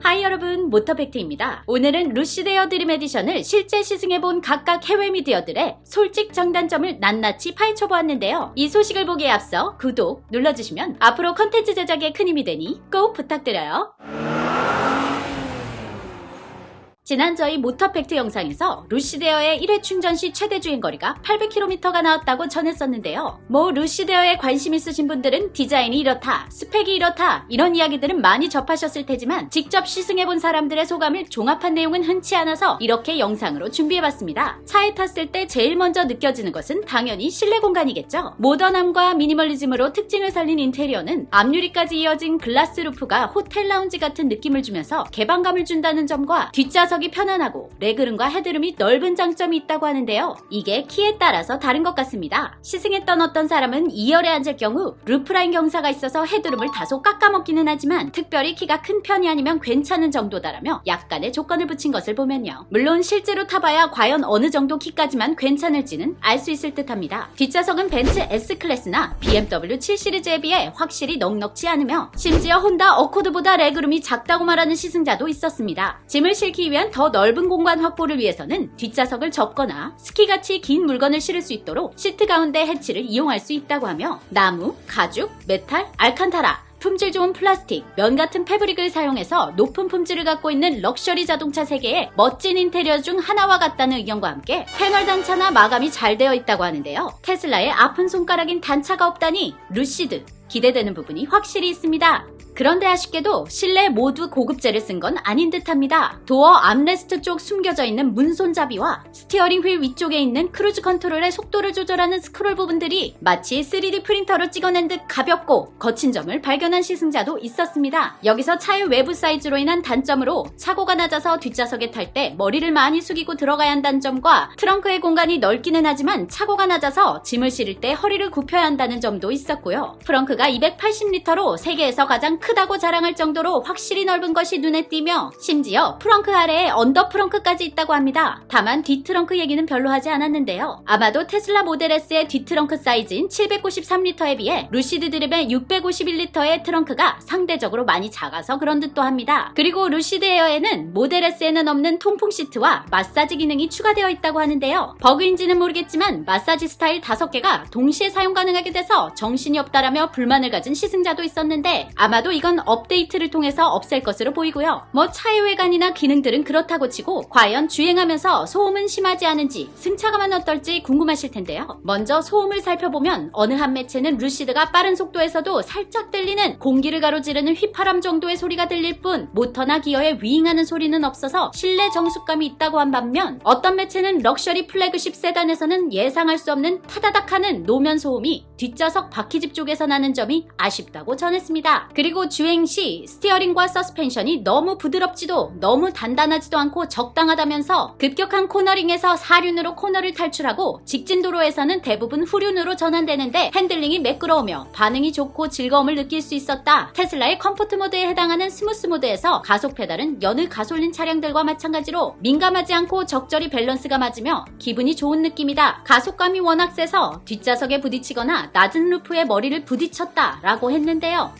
하이 여러분, 모터팩트입니다. 오늘은 루시드에어 드림 에디션을 실제 시승해본 각각 해외 미디어들의 솔직 장단점을 낱낱이 파헤쳐보았는데요. 이 소식을 보기에 앞서 구독 눌러주시면 앞으로 컨텐츠 제작에 큰 힘이 되니 꼭 부탁드려요. 지난 저희 모터팩트 영상에서 루시드에어의 1회 충전 시 최대 주행거리가 800km가 나왔다고 전했었는데요. 루시드에어에 관심 있으신 분들은 디자인이 이렇다, 스펙이 이렇다 이런 이야기들은 많이 접하셨을 테지만 직접 시승해본 사람들의 소감을 종합한 내용은 흔치 않아서 이렇게 영상으로 준비해봤습니다. 차에 탔을 때 제일 먼저 느껴지는 것은 당연히 실내 공간이겠죠. 모던함과 미니멀리즘으로 특징을 살린 인테리어는 앞유리까지 이어진 글라스 루프가 호텔 라운지 같은 느낌을 주면서 개방감을 준다는 점과 뒷좌석이 편안하고 레그룸과 헤드룸이 넓은 장점이 있다고 하는데요. 이게 키에 따라서 다른 것 같습니다. 시승했던 어떤 사람은 2열에 앉을 경우 루프라인 경사가 있어서 헤드룸을 다소 깎아먹기는 하지만 특별히 키가 큰 편이 아니면 괜찮은 정도다라며 약간의 조건을 붙인 것을 보면요. 물론 실제로 타봐야 과연 어느 정도 키까지만 괜찮을지는 알 수 있을 듯합니다. 뒷좌석은 벤츠 S클래스나 BMW 7시리즈에 비해 확실히 넉넉지 않으며 심지어 혼다 어코드보다 레그룸이 작다고 말하는 시승자도 있었습니다. 짐을 싣기 위한 더 넓은 공간 확보를 위해서는 뒷좌석을 접거나 스키같이 긴 물건을 실을 수 있도록 시트 가운데 해치를 이용할 수 있다고 하며 나무, 가죽, 메탈, 알칸타라, 품질 좋은 플라스틱, 면 같은 패브릭을 사용해서 높은 품질을 갖고 있는 럭셔리 자동차 세계의 멋진 인테리어 중 하나와 같다는 의견과 함께 패널 단차나 마감이 잘 되어 있다고 하는데요. 테슬라의 아픈 손가락인 단차가 없다니 루시드, 기대되는 부분이 확실히 있습니다. 그런데 아쉽게도 실내 모두 고급재를 쓴 건 아닌 듯합니다. 도어 암레스트 쪽 숨겨져 있는 문손잡이와 스티어링 휠 위쪽에 있는 크루즈 컨트롤의 속도를 조절하는 스크롤 부분들이 마치 3D 프린터로 찍어낸 듯 가볍고 거친 점을 발견한 시승자도 있었습니다. 여기서 차의 외부 사이즈로 인한 단점으로 차고가 낮아서 뒷좌석에 탈 때 머리를 많이 숙이고 들어가야 한다는 점과 트렁크의 공간이 넓기는 하지만 차고가 낮아서 짐을 실을 때 허리를 굽혀야 한다는 점도 있었고요. 트렁크가 280리터로 세계에서 가장 크다고 자랑할 정도로 확실히 넓은 것이 눈에 띄며 심지어 프렁크 아래에 언더 프렁크까지 있다고 합니다. 다만 뒷트렁크 얘기는 별로 하지 않았는데요. 아마도 테슬라 모델 S의 뒷트렁크 사이즈인 793리터에 비해 루시드 드림의 651리터의 트렁크가 상대적으로 많이 작아서 그런 듯도 합니다. 그리고 루시드 에어에는 모델 S에는 없는 통풍 시트와 마사지 기능이 추가되어 있다고 하는데요. 버그인지는 모르겠지만 마사지 스타일 5개가 동시에 사용 가능하게 돼서 정신이 없다라며 불만을 가진 시승자도 있었는데 아마도 이건 업데이트를 통해서 없앨 것으로 보이고요. 차의 외관이나 기능들은 그렇다고 치고 과연 주행하면서 소음은 심하지 않은지 승차감은 어떨지 궁금하실 텐데요. 먼저 소음을 살펴보면 어느 한 매체는 루시드가 빠른 속도에서도 살짝 들리는 공기를 가로지르는 휘파람 정도의 소리가 들릴 뿐 모터나 기어에 윙하는 소리는 없어서 실내 정숙감이 있다고 한 반면 어떤 매체는 럭셔리 플래그십 세단에서는 예상할 수 없는 타다닥하는 노면 소음이 뒷좌석 바퀴집 쪽에서 나는 점이 아쉽다고 전했습니다. 그리고 주행 시 스티어링과 서스펜션이 너무 부드럽지도 너무 단단하지도 않고 적당하다면서 급격한 코너링에서 사륜으로 코너를 탈출하고 직진 도로에서는 대부분 후륜으로 전환되는데 핸들링이 매끄러우며 반응이 좋고 즐거움을 느낄 수 있었다. 테슬라의 컴포트 모드에 해당하는 스무스 모드에서 가속 페달은 여느 가솔린 차량들과 마찬가지로 민감하지 않고 적절히 밸런스가 맞으며 기분이 좋은 느낌이다. 가속감이 워낙 세서 뒷좌석에 부딪히거나 낮은 루프에 머리를 부딪혔다 라고 했는데요.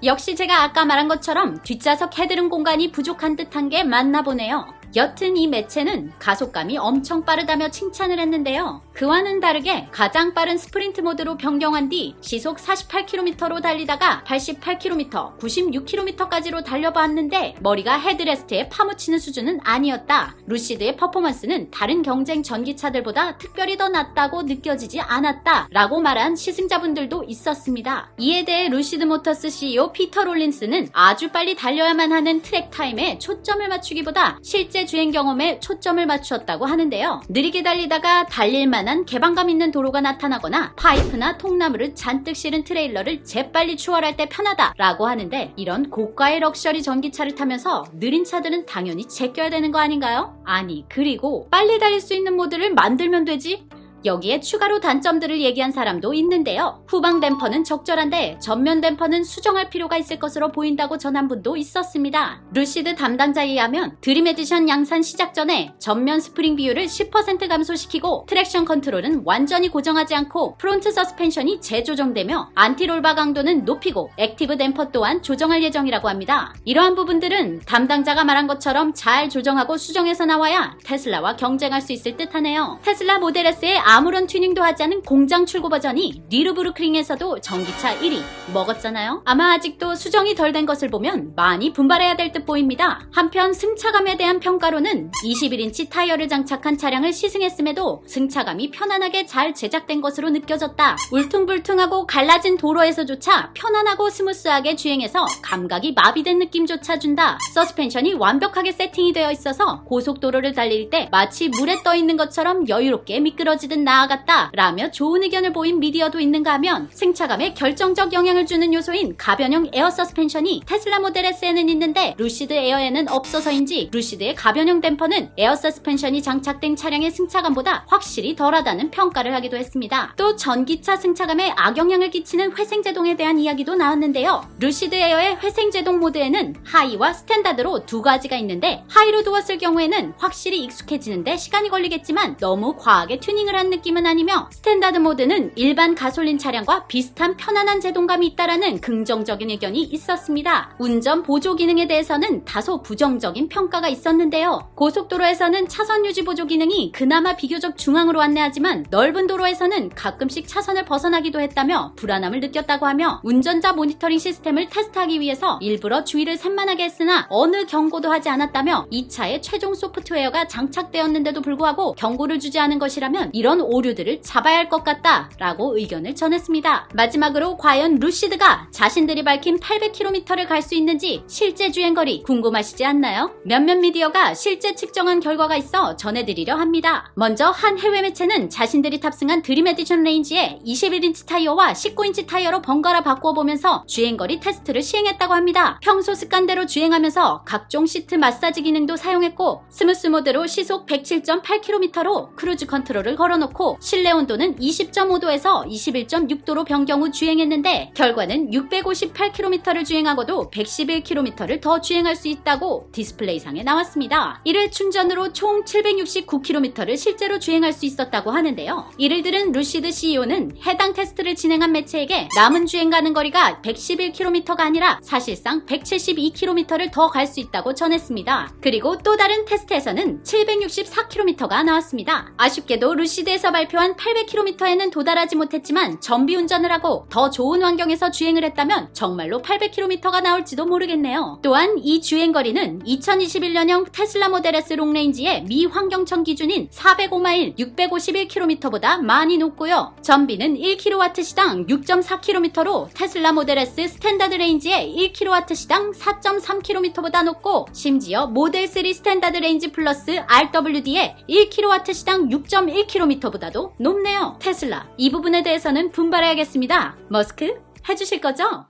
역시 제가 아까 말한 것처럼 뒷좌석 헤드룸 공간이 부족한 듯한 게 맞나 보네요. 여튼 이 매체는 가속감이 엄청 빠르다며 칭찬을 했는데요. 그와는 다르게 가장 빠른 스프린트 모드로 변경한 뒤 시속 48km로 달리다가 88km, 96km까지로 달려봤는데 머리가 헤드레스트에 파묻히는 수준은 아니었다. 루시드의 퍼포먼스는 다른 경쟁 전기차들보다 특별히 더 낫다고 느껴지지 않았다 라고 말한 시승자분들도 있었습니다. 이에 대해 루시드 모터스 CEO 피터 롤린스는 아주 빨리 달려야만 하는 트랙 타임에 초점을 맞추기보다 실제 주행 경험에 초점을 맞추었다고 하는데요. 느리게 달리다가 달릴 만한 개방감 있는 도로가 나타나거나 파이프나 통나무를 잔뜩 실은 트레일러를 재빨리 추월할 때 편하다 라고 하는데 이런 고가의 럭셔리 전기차를 타면서 느린 차들은 당연히 제껴야 되는 거 아닌가요? 아니 그리고 빨리 달릴 수 있는 모드를 만들면 되지? 여기에 추가로 단점들을 얘기한 사람도 있는데요. 후방 댐퍼는 적절한데 전면 댐퍼는 수정할 필요가 있을 것으로 보인다고 전한 분도 있었습니다. 루시드 담당자에 의하면 드림 에디션 양산 시작 전에 전면 스프링 비율을 10% 감소시키고 트랙션 컨트롤은 완전히 고정하지 않고 프론트 서스펜션이 재조정되며 안티롤바 강도는 높이고 액티브 댐퍼 또한 조정할 예정이라고 합니다. 이러한 부분들은 담당자가 말한 것처럼 잘 조정하고 수정해서 나와야 테슬라와 경쟁할 수 있을 듯하네요. 테슬라 모델 S에 아무런 튜닝도 하지 않은 공장 출고 버전이 니르부르크링에서도 전기차 1위 먹었잖아요. 아마 아직도 수정이 덜 된 것을 보면 많이 분발해야 될 듯 보입니다. 한편 승차감에 대한 평가로는 21인치 타이어를 장착한 차량을 시승했음에도 승차감이 편안하게 잘 제작된 것으로 느껴졌다. 울퉁불퉁하고 갈라진 도로에서조차 편안하고 스무스하게 주행해서 감각이 마비된 느낌조차 준다. 서스펜션이 완벽하게 세팅이 되어 있어서 고속도로를 달릴 때 마치 물에 떠 있는 것처럼 여유롭게 미끄러지듯 나아갔다 라며 좋은 의견을 보인 미디어도 있는가 하면 승차감에 결정적 영향을 주는 요소인 가변형 에어 서스펜션이 테슬라 모델 S에는 있는데 루시드 에어에는 없어서인지 루시드의 가변형 댐퍼는 에어 서스펜션이 장착된 차량의 승차감보다 확실히 덜하다는 평가를 하기도 했습니다. 또 전기차 승차감에 악영향을 끼치는 회생제동에 대한 이야기도 나왔는데요. 루시드 에어의 회생제동 모드에는 하이와 스탠다드로 두 가지가 있는데 하이로 두었을 경우에는 확실히 익숙해지는데 시간이 걸리겠지만 너무 과하게 튜닝을 한 느낌은 아니며 스탠다드 모드는 일반 가솔린 차량과 비슷한 편안한 제동감이 있다라는 긍정적인 의견이 있었습니다. 운전 보조 기능에 대해서는 다소 부정적인 평가가 있었는데요. 고속도로에서는 차선 유지 보조 기능이 그나마 비교적 중앙으로 안내하지만 넓은 도로에서는 가끔씩 차선을 벗어나기도 했다며 불안함을 느꼈다고 하며 운전자 모니터링 시스템을 테스트하기 위해서 일부러 주의를 산만하게 했으나 어느 경고도 하지 않았다며 이 차에 최종 소프트웨어가 장착되었는데도 불구하고 경고를 주지 않은 것이라면 이런 오류들을 잡아야 할 것 같다 라고 의견을 전했습니다. 마지막으로 과연 루시드가 자신들이 밝힌 800km를 갈 수 있는지 실제 주행거리 궁금하시지 않나요? 몇몇 미디어가 실제 측정한 결과가 있어 전해드리려 합니다. 먼저 한 해외 매체는 자신들이 탑승한 드림 에디션 레인지에 21인치 타이어와 19인치 타이어로 번갈아 바꾸어보면서 주행거리 테스트를 시행했다고 합니다. 평소 습관대로 주행하면서 각종 시트 마사지 기능도 사용했고 스무스 모드로 시속 107.8km로 크루즈 컨트롤을 걸어놓고 실내 온도는 20.5도에서 21.6도로 변경 후 주행했는데 결과는 658km를 주행하고도 111km를 더 주행할 수 있다고 디스플레이상에 나왔습니다. 1회 충전으로 총 769km를 실제로 주행할 수 있었다고 하는데요. 이를 들은 루시드 CEO는 해당 테스트를 진행한 매체에게 남은 주행 가는 거리가 111km가 아니라 사실상 172km를 더 갈 수 있다고 전했습니다. 그리고 또 다른 테스트에서는 764km가 나왔습니다. 아쉽게도 루시드에서 발표한 800km에는 도달하지 못했지만 정비 운전을 하고 더 좋은 환경에서 주행을 했다면 정말로 800km가 나올지도 모르겠네요. 또한 이 주행거리는 2021년형 테슬라 모델 S 롱레인지의 미 환경청 기준인 405마일 651km보다 많이 높고요. 전비는 1kW시당 6.4km로 테슬라 모델 S 스탠다드 레인지의 1kW시당 4.3km보다 높고 심지어 모델 3 스탠다드 레인지 플러스 RWD의 1kW시당 6.1km보다도 높네요. 테슬라, 이 부분에 대해서는 분발해야겠습니다. 머스크, 해주실 거죠?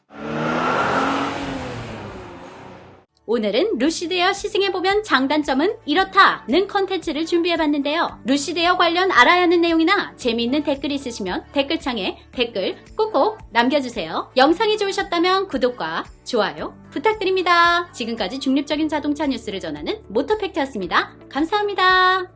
오늘은 루시드에어 시승해보면 장단점은 이렇다는 컨텐츠를 준비해봤는데요. 루시드에어 관련 알아야 하는 내용이나 재미있는 댓글 있으시면 댓글창에 댓글 꼭꼭 남겨주세요. 영상이 좋으셨다면 구독과 좋아요 부탁드립니다. 지금까지 중립적인 자동차 뉴스를 전하는 모터팩트였습니다. 감사합니다.